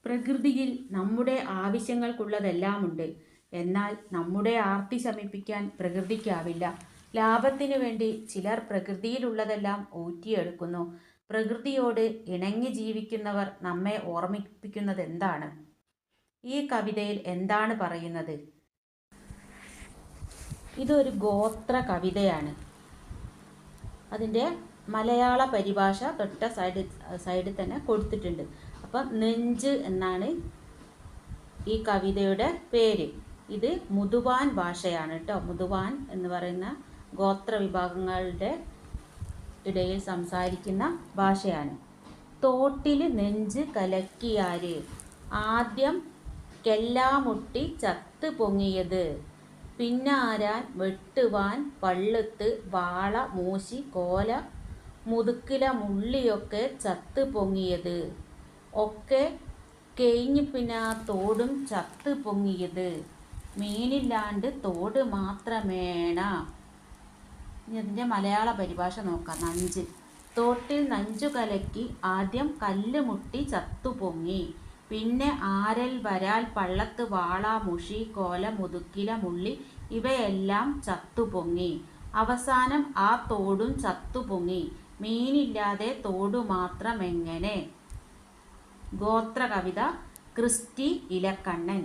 പ്രകൃതിയിൽ നമ്മുടെ ആവശ്യങ്ങൾക്കുള്ളതെല്ലാമുണ്ട്. എന്നാൽ നമ്മുടെ ആർത്തി ശമിപ്പിക്കാൻ പ്രകൃതിക്കാവില്ല. ലാഭത്തിനു വേണ്ടി ചിലർ പ്രകൃതിയിലുള്ളതെല്ലാം ഊറ്റിയെടുക്കുന്നു. പ്രകൃതിയോട് ഇണങ്ങി ജീവിക്കുന്നവർ നമ്മെ ഓർമ്മിപ്പിക്കുന്നതെന്താണ്? ഈ കവിതയിൽ എന്താണ് പറയുന്നത്? ഇതൊരു ഗോത്ര കവിതയാണ്. അതിൻ്റെ മലയാള പരിഭാഷ തൊട്ട സൈഡിൽ തന്നെ കൊടുത്തിട്ടുണ്ട്. അപ്പം നെഞ്ച് എന്നാണ് ഈ കവിതയുടെ പേര്. ഇത് മുതുവാൻ ഭാഷയാണ് കേട്ടോ. മുതുവാൻ എന്ന് പറയുന്ന ഗോത്ര വിഭാഗങ്ങളുടെ ഇടയിൽ സംസാരിക്കുന്ന ഭാഷയാണ്. തോട്ടിൽ നെഞ്ച് കലക്കിയാര്, ആദ്യം കെല്ലാമുട്ടി ചത്ത് പൊങ്ങിയത്, പിന്നാരാൻ വെട്ടുവാൻ പള്ളുത്ത് വാള മൂശി കോല മുതുക്കില മുള്ളിയൊക്കെ ചത്ത് പൊങ്ങിയത്, ഒക്കെ കഴിഞ്ഞ് പിന്നെ തോടും ചത്ത് പൊങ്ങിയത്, മീനില്ലാണ്ട് തോട് മാത്രമേണ. ഇതിൻ്റെ മലയാള പരിഭാഷ നോക്കാം. നഞ്ച്. തോട്ടിൽ നഞ്ചു കലക്കി ആദ്യം കല്ല് മുട്ടി ചത്തു പൊങ്ങി, പിന്നെ ആരൽ വരാൽ പള്ളത്ത് വാള മുഷി കോല മുതുക്കില മുള്ളി ഇവയെല്ലാം ചത്തുപൊങ്ങി, അവസാനം ആ തോടും ചത്തുപൊങ്ങി, മീനില്ലാതെ തോടു മാത്രമെങ്ങനെ. ഗോത്ര കവിത ക്രിസ്റ്റി ഇലക്കണ്ണൻ.